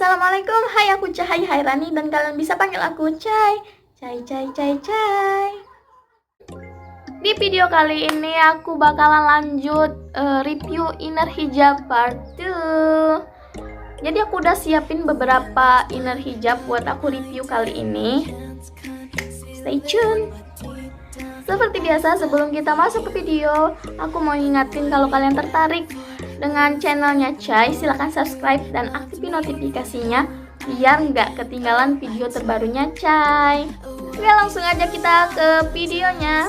Assalamualaikum, hai aku Cahaya Hairani dan kalian bisa panggil aku Cai. Cai. Di video kali ini aku bakalan lanjut review inner hijab part 2. Jadi aku udah siapin beberapa inner hijab buat aku review kali ini. Stay tune. Seperti biasa, sebelum kita masuk ke video, aku mau ingatin kalau kalian tertarik dengan channelnya Cai, silahkan subscribe dan aktifin notifikasinya biar nggak ketinggalan video terbarunya Cai. Oke, langsung aja kita ke videonya.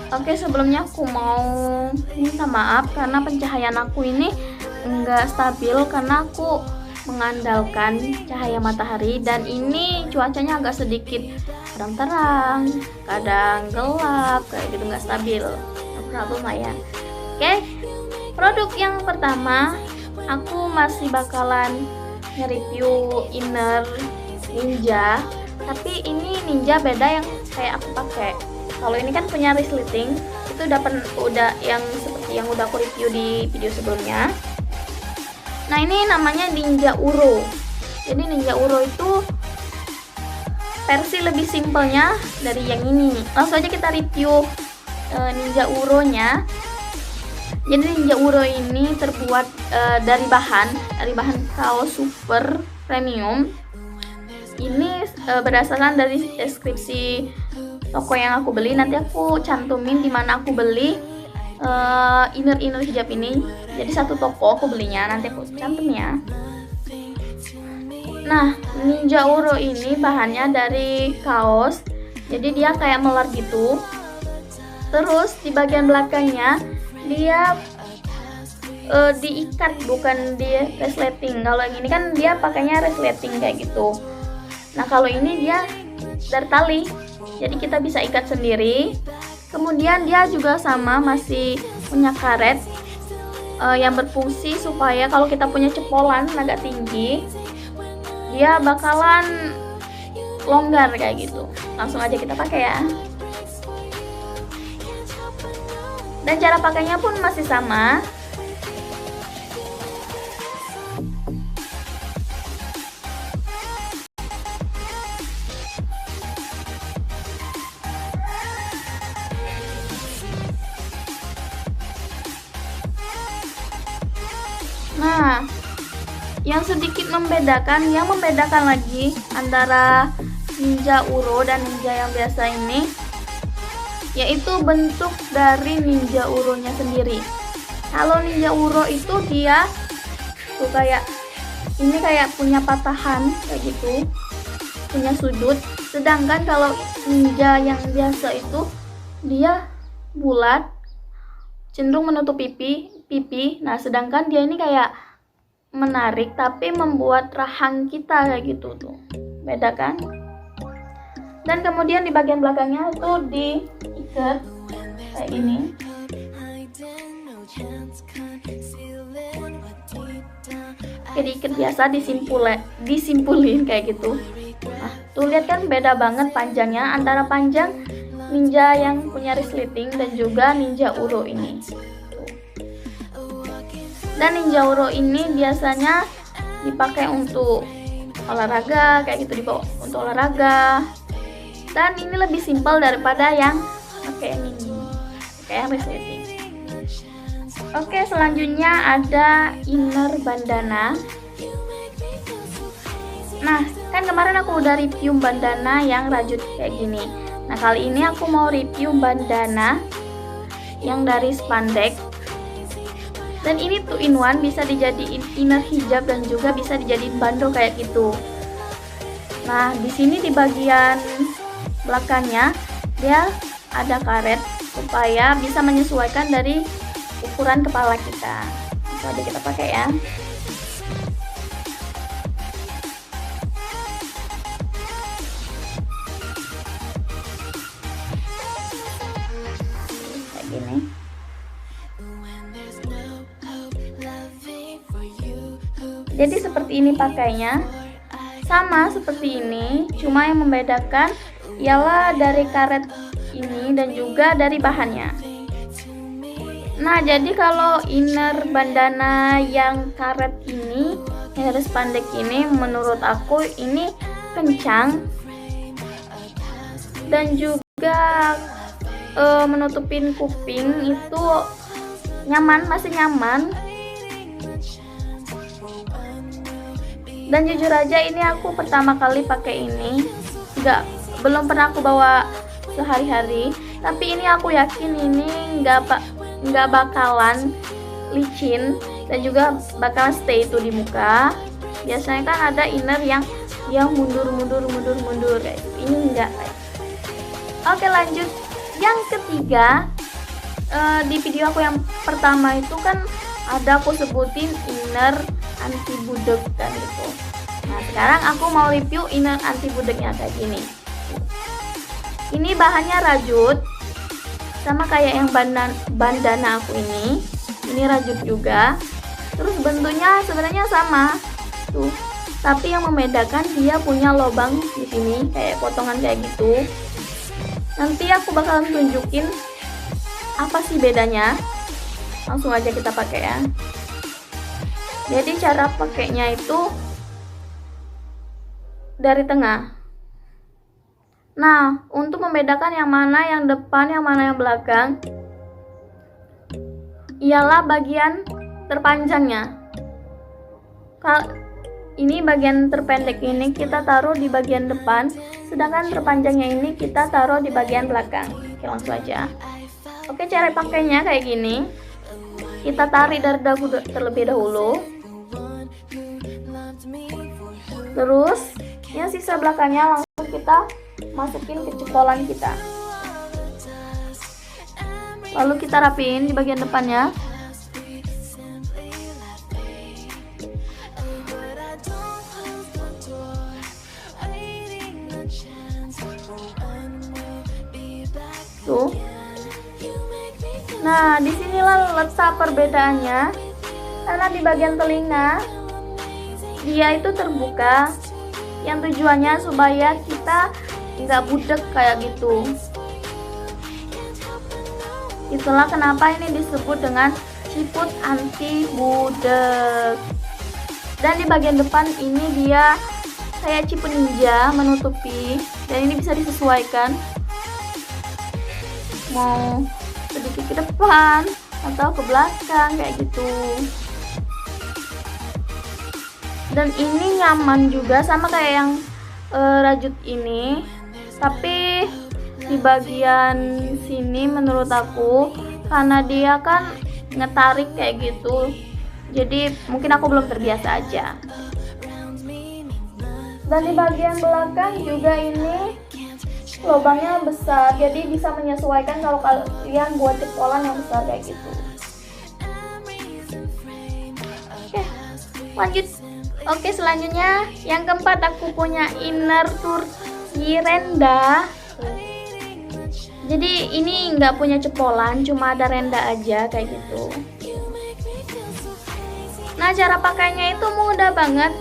Oke, sebelumnya aku mau minta maaf karena pencahayaan aku ini nggak stabil karena aku mengandalkan cahaya matahari dan ini cuacanya agak sedikit kadang terang, kadang gelap, kayak gitu, nggak stabil. No problem lah ya. Oke, produk yang pertama aku masih bakalan nge-review inner ninja, tapi ini ninja beda yang kayak aku pakai. Kalau ini kan punya resleting, itu udah yang seperti yang udah aku review di video sebelumnya. Nah, ini namanya Ninja Uro. Jadi Ninja Uro itu versi lebih simpelnya dari yang ini. Langsung aja kita review Ninja Uro-nya. Jadi Ninja Uro ini terbuat dari bahan kaos super premium. Ini berdasarkan dari deskripsi toko yang aku beli. Nanti aku cantumin di mana aku beli inner hijab ini. Jadi satu toko aku belinya, nanti aku cantum ya. Nah, Ninja Uro ini bahannya dari kaos, jadi dia kayak melar gitu. Terus di bagian belakangnya dia diikat, bukan di resleting. Kalau yang ini kan dia pakainya resleting kayak gitu. Nah, kalau ini dia dari tali, jadi kita bisa ikat sendiri. Kemudian dia juga sama, masih punya karet yang berfungsi supaya kalau kita punya cepolan agak tinggi, dia bakalan longgar kayak gitu. Langsung aja kita pakai ya. Dan cara pakainya pun masih sama. Nah, yang membedakan lagi antara Ninja Uro dan ninja yang biasa ini, yaitu bentuk dari Ninja Uro-nya sendiri. Kalau Ninja Uro itu dia tuh kayak ini, kayak punya patahan kayak gitu, punya sudut. Sedangkan kalau ninja yang biasa itu dia bulat, cenderung menutup pipi. Nah, sedangkan dia ini kayak menarik tapi membuat rahang kita kayak gitu tuh. Beda kan? Dan kemudian di bagian belakangnya itu diikat kayak ini. Oke, diikat biasa, disimpulin kayak gitu. Nah, tuh lihat kan beda banget panjangnya antara panjang ninja yang punya resleting dan juga Ninja Uro ini. Dan Ninja Uro ini biasanya dipakai untuk olahraga kayak gitu, dibawa untuk olahraga. Dan ini lebih simpel daripada yang pakai ini, kayak resleting. Oke, selanjutnya ada inner bandana. Nah, kan kemarin aku udah review bandana yang rajut kayak gini. Nah, kali ini aku mau review bandana yang dari spandex. Dan ini 2 in 1, bisa dijadiin inner hijab dan juga bisa dijadiin bando kayak gitu. Nah, di sini di bagian belakangnya dia ada karet supaya bisa menyesuaikan dari ukuran kepala kita. Langsung aja kita pakai ya. Kayak gini. Jadi seperti ini pakainya, sama seperti ini, cuma yang membedakan ialah dari karet ini dan juga dari bahannya. Nah, jadi kalau inner bandana yang karet ini, yang garis pendek ini, menurut aku ini kencang dan juga menutupin kuping itu nyaman, masih nyaman. Dan jujur aja ini aku pertama kali pakai ini, belum pernah aku bawa sehari-hari, tapi ini aku yakin ini nggak bakalan licin dan juga bakalan stay itu di muka. Biasanya kan ada inner yang mundur kayak gitu. Ini enggak. Oke, lanjut yang ketiga. Di video aku yang pertama itu kan ada aku sebutin inner anti budek dan itu. Nah, sekarang aku mau review inner anti budeknya kayak gini. Ini bahannya rajut, sama kayak yang bandana aku ini. Ini rajut juga. Terus bentuknya sebenarnya sama tuh, tapi yang membedakan dia punya lubang di sini kayak potongan kayak gitu. Nanti aku bakalan tunjukin apa sih bedanya. Langsung aja kita pakai ya. Jadi cara pakainya itu dari tengah. Nah, untuk membedakan yang mana yang depan, yang mana yang belakang, ialah bagian terpanjangnya. Ini bagian terpendek ini kita taruh di bagian depan, sedangkan terpanjangnya ini kita taruh di bagian belakang. Oke, langsung aja. Oke, cara pakainya kayak gini. Kita tarik dari dagu terlebih dahulu. Terus, yang sisa belakangnya langsung kita masukin ke cepolan kita. Lalu kita rapiin di bagian depannya. Tuh. Nah, disinilah letak perbedaannya. Karena di bagian telinga dia itu terbuka, yang tujuannya supaya kita nggak budek kayak gitu. Itulah kenapa ini disebut dengan siput anti budek. Dan di bagian depan ini dia kayak ciput ninja menutupi, dan ini bisa disesuaikan mau sedikit ke depan atau ke belakang kayak gitu. Dan ini nyaman juga sama kayak yang rajut ini, tapi di bagian sini menurut aku karena dia kan ngetarik kayak gitu, jadi mungkin aku belum terbiasa aja. Dan di bagian belakang juga ini lubangnya besar, jadi bisa menyesuaikan kalau kalian buat cepolan yang besar kayak gitu. Oke, lanjut. Oke, selanjutnya yang keempat aku punya inner Turki renda. Jadi ini nggak punya cepolan, cuma ada renda aja kayak gitu. Nah, cara pakainya itu mudah banget,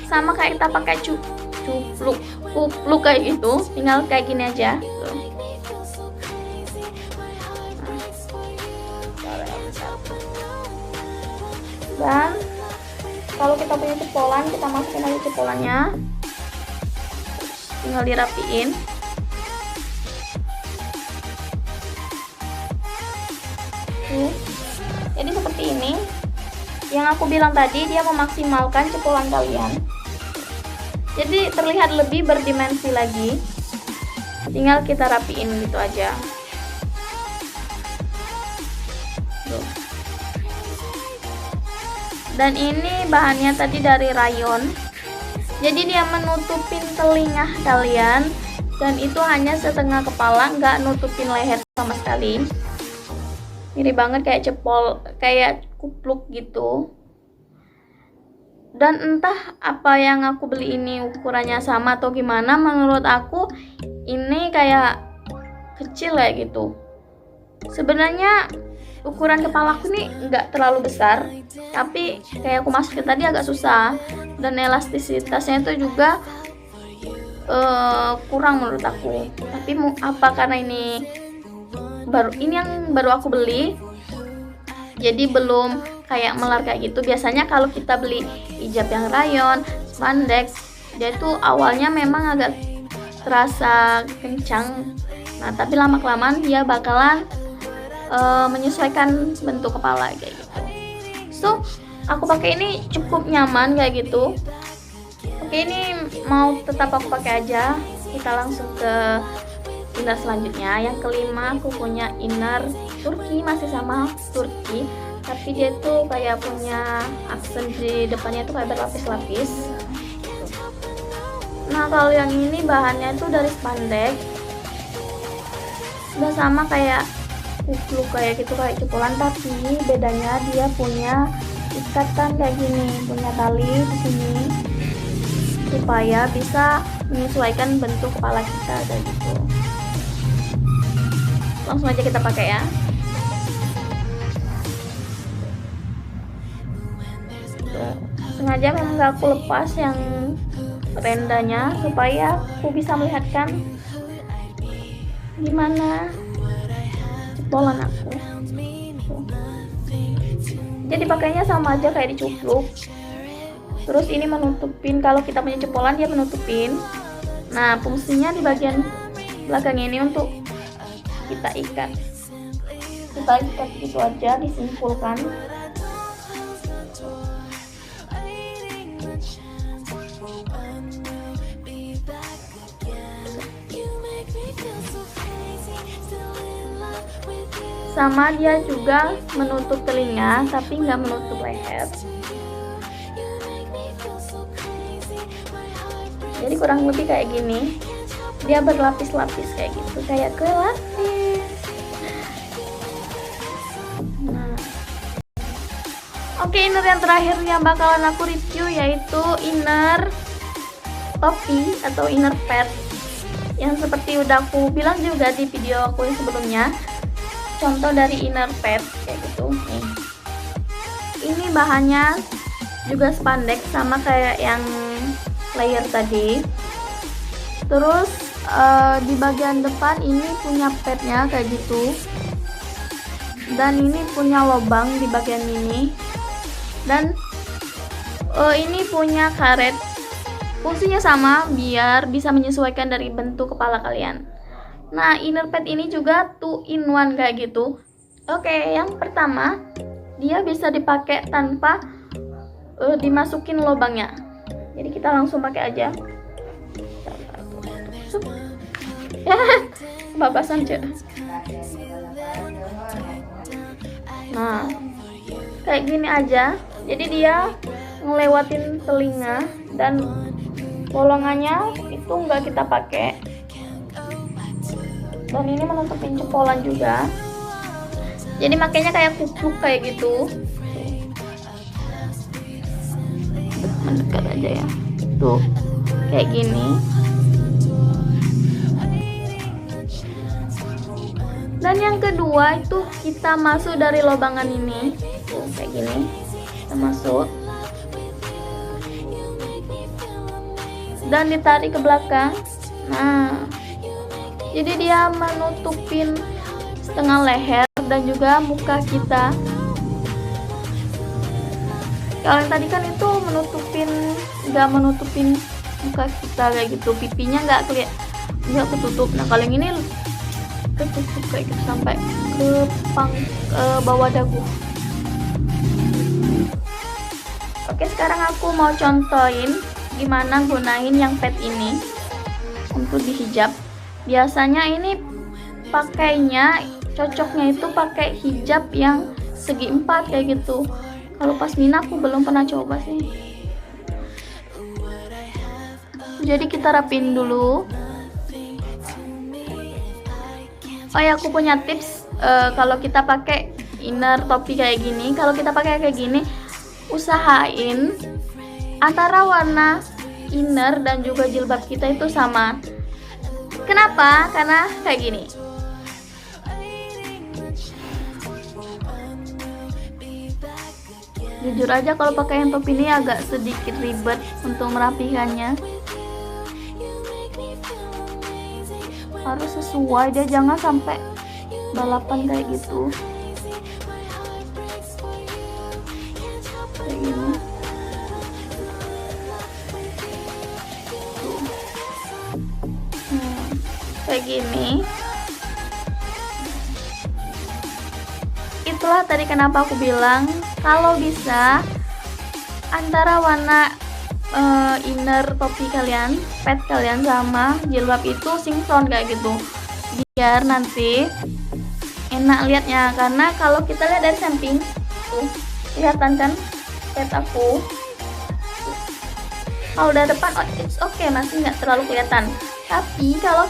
sama kayak kita pakai kupluk kayak gitu, tinggal kayak gini aja. Dan kalau kita punya cepolan, kita masukin aja cepolannya, tinggal dirapiin. Jadi seperti ini. Yang aku bilang tadi, dia memaksimalkan cepolan kalian, jadi terlihat lebih berdimensi lagi. Tinggal kita rapiin gitu aja. Dan ini bahannya tadi dari rayon, jadi dia menutupin telinga kalian, dan itu hanya setengah kepala, nggak nutupin leher sama sekali. Mirip banget kayak cepol, kayak kupluk gitu. Dan entah apa yang aku beli ini ukurannya sama atau gimana, menurut aku ini kayak kecil kayak gitu. Sebenarnya ukuran kepala aku nih nggak terlalu besar, tapi kayak aku masukin tadi agak susah, dan elastisitasnya itu juga kurang menurut aku. Tapi apa karena ini yang baru aku beli, jadi belum kayak melar kayak gitu. Biasanya kalau kita beli hijab yang rayon, spandex, dia itu awalnya memang agak terasa kencang, nah tapi lama-kelamaan dia bakalan menyesuaikan bentuk kepala kayak gitu. So aku pakai ini cukup nyaman kayak gitu. Oke, ini mau tetap aku pakai aja. Kita langsung ke inner selanjutnya. Yang kelima aku punya inner Turki, masih sama Turki, tapi dia tuh kayak punya aksen di depannya tuh kayak berlapis-lapis. Nah kalau yang ini bahannya itu dari spandex, udah sama kayak kupluk kayak gitu, kayak cepolan, tapi bedanya dia punya ikatan kayak gini, punya tali di sini supaya bisa menyesuaikan bentuk kepala kita kayak gitu. Langsung aja kita pakai ya. Sengaja memang gak aku lepas yang rendanya supaya aku bisa melihatkan gimana cepolan aku. Jadi pakainya sama aja kayak dicupluk. Terus ini menutupin, kalau kita punya cepolan dia menutupin. Nah fungsinya di bagian belakang ini untuk kita ikat. Kita ikat gitu aja, disimpulkan. Sama dia juga menutup telinga tapi nggak menutup leher. Jadi kurang lebih kayak gini, dia berlapis-lapis kayak gitu, kayak kue lapis. Nah, oke, inner yang terakhir yang bakalan aku review yaitu inner topi atau inner pad, yang seperti udah aku bilang juga di video aku yang sebelumnya. Contoh dari inner pad kayak gitu nih. Ini bahannya juga spandex sama kayak yang layer tadi. Terus di bagian depan ini punya padnya kayak gitu, dan ini punya lubang di bagian ini, dan ini punya karet. Fungsinya sama, biar bisa menyesuaikan dari bentuk kepala kalian. Nah inner pad ini juga 2-in-1 kayak gitu. Oke, yang pertama dia bisa dipakai tanpa dimasukin lubangnya. Jadi kita langsung pakai aja. Ya, babasan cek. Nah, kayak gini aja. Jadi dia ngelewatin telinga dan bolongannya itu nggak kita pakai. Dan ini menutupin cepolan juga. Jadi makanya kayak kupluk kayak gitu. Mendekat aja ya. Tuh, kayak gini. Dan yang kedua itu kita masuk dari lobangan ini. Tuh, kayak gini. Kita masuk. Dan ditarik ke belakang. Nah, jadi dia menutupin setengah leher dan juga muka kita. Kalau yang tadi kan itu nggak menutupin muka kita kayak gitu, pipinya nggak ketutup. Nah kalau yang ini ketutup kayak gitu sampai ke bawah dagu. Oke, sekarang aku mau contohin gimana gunain yang pad ini untuk di hijab. Biasanya ini pakainya cocoknya itu pakai hijab yang segi 4 kayak gitu. Kalau pasmina aku belum pernah coba sih. Jadi kita rapin dulu. Oh ya, aku punya tips kalau kita pakai inner topi kayak gini. Kalau kita pakai kayak gini, usahain antara warna inner dan juga jilbab kita itu sama. Kenapa? Karena kayak gini. Jujur aja kalau pakai yang topi ini agak sedikit ribet untuk merapikannya. Harus sesuai, dia jangan sampai balapan kayak gitu. kayak gini. Itulah tadi kenapa aku bilang kalau bisa antara warna inner topi kalian, pet kalian sama jilbab itu sinkron kayak gitu, biar nanti enak lihatnya. Karena kalau kita lihat dari samping tuh kelihatan kan pet aku. Kalau udah depan it's okay, masih nggak terlalu kelihatan. Tapi kalau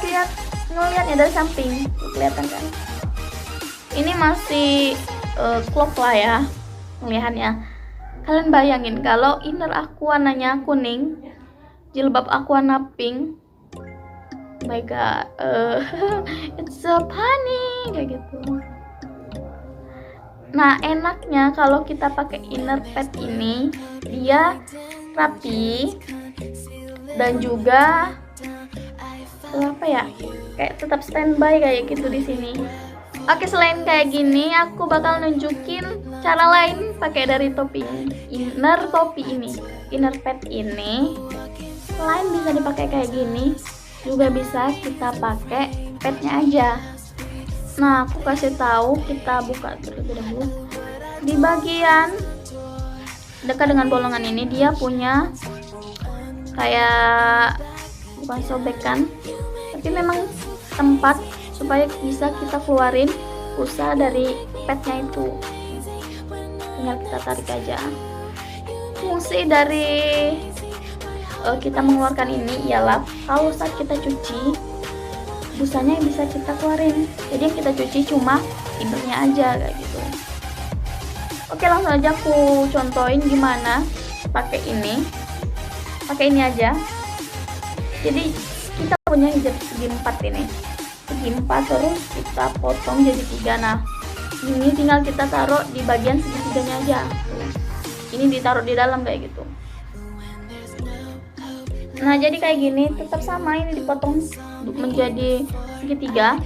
ngelihatnya dari samping tuh, kelihatan kan ini masih klop lah ya melihatnya. Kalian bayangin kalau inner aku warnanya kuning, jilbab aku warna pink. Oh my god, it's so funny kayak gitu. Nah, enaknya kalau kita pakai inner pet ini, dia rapi dan juga apa ya, kayak tetap standby kayak gitu di sini. Oke, selain kayak gini, aku bakal nunjukin cara lain pakai dari topi ini. Inner topi ini, inner pet ini, selain bisa dipakai kayak gini, juga bisa kita pakai petnya aja. Nah, aku kasih tahu, kita buka terlebih dahulu. Di bagian dekat dengan bolongan ini, dia punya kayak bukan sobekan, tapi memang tempat supaya bisa kita keluarin pulsa dari petnya itu. Tinggal kita tarik aja. Fungsi dari kita mengeluarkan ini ialah kalau saat kita cuci, busanya bisa kita keluarin. Jadi yang kita cuci cuma innernya aja kayak gitu. Oke, langsung aja aku contohin gimana pakai ini. Pakai ini aja. Jadi kita punya hijab segi 4 ini. Segi 4, terus kita potong jadi 3. Nah, ini tinggal kita taruh di bagian segitiganya aja. Ini ditaruh di dalam kayak gitu. Nah, jadi kayak gini, tetap sama, ini dipotong menjadi segitiga.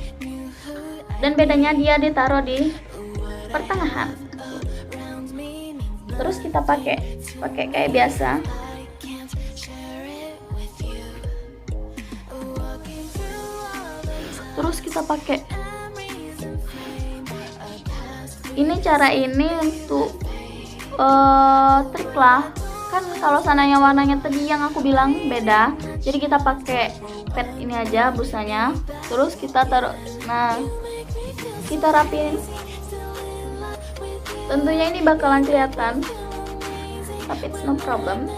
Dan bedanya dia ditaruh di pertengahan. Terus kita pakai kayak biasa. Terus kita pakai ini, cara ini untuk trik lah kan. Kalau sananya warnanya tadi yang aku bilang beda, jadi kita pakai pet ini aja busanya, terus kita taruh. Nah, kita rapiin. Tentunya ini bakalan kelihatan, tapi it's no problem.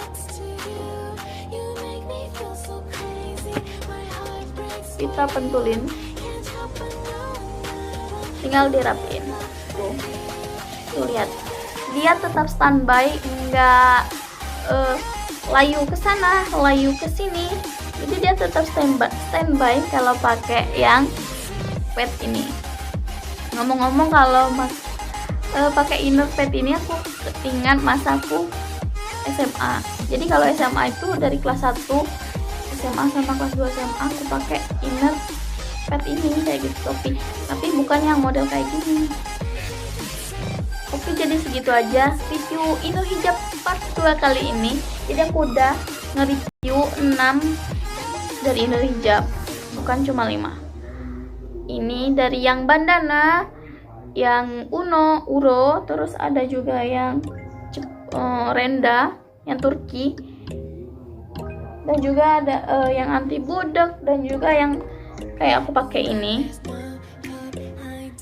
Kita pentulin, tinggal dirapiin. Tuh lihat, dia tetap standby, enggak layu ke sana, layu ke sini. Jadi dia tetap standby kalau pakai yang pet ini. Ngomong-ngomong, kalau pakai inner pet ini, aku ingat masaku SMA. Jadi kalau SMA itu dari kelas 1 SMA sama kelas 2 SMA aku pakai inner pet ini kayak gitu topi, tapi bukan yang model kayak gini. Oke, jadi segitu aja review inner hijab part 2 kali ini. Jadi aku udah nge-review 6 dari inner hijab, bukan cuma 5. Ini dari yang bandana, yang uro, terus ada juga yang renda, yang Turki, dan juga ada yang anti budak, dan juga yang kayak aku pakai ini.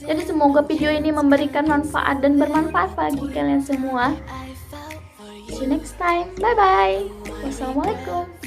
Jadi semoga video ini memberikan manfaat dan bermanfaat bagi kalian semua. See you next time. Bye bye. Wassalamualaikum.